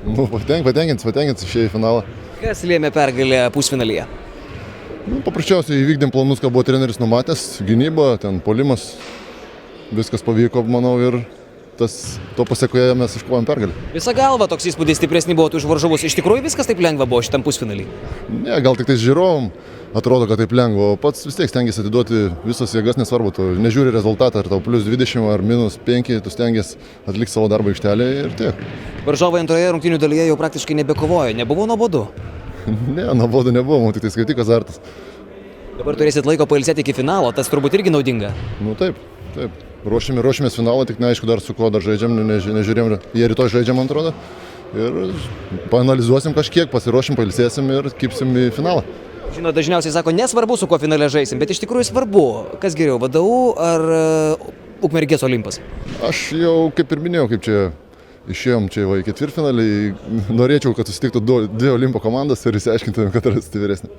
Nu, patenkinti išėjo į finalą. Kas lėmė pergalę pusfinalyje? Nu, paprasčiausiai įvykdėm planus, ką buvo treneris numatęs, gynyba, ten puolimas, viskas pavyko, manau, ir to pasiekoje mes iškovojom pergalę. Visa galva toks įspūdis stipresni buvo už varžovus. Iš tikrųjų viskas taip lengva buvo šitam pusfinalį? Ne, gal tik tais žiūrovom atrodo, kad taip lengva, o pats vis tiek stengiasi atiduoti visas jėgas, nesvarbu, tu nežiūri rezultatą, ar tau +20 ar -5, tu stengiasi atlikti savo darbą aikštelėje ir tiek. Varžovai antroje rungtynių dalyje jau praktiškai nebekovojo, nebuvo nuobodu? Ne, nuobodu nebuvo, man tik tai kaip tik azartas. Dabar turėsit laiko pailsėti iki finalo, tas turbūt irgi naudinga. Nu taip. Ruošimės finalą, tik neaišku dar su kuo dar žaidžiam, nežiūrėjom, jie rytoj žaidžiam, man atrodo. Ir paanalizuosim kažkiek, pasiruošim, pailsėsim ir kipsim į finalą. Žinot, dažniausiai sako, nesvarbu, su kuo finale žaisim, bet iš tikrųjų svarbu. Kas geriau, VDU ar Ukmergės Olimpas? Aš jau, kaip ir minėjau, kaip čia išėjom čia į ketvirtfinalį, norėčiau, kad susitiktų dvi Olimpo komandas ir išsiaiškintumėm, kad yra stipresnė.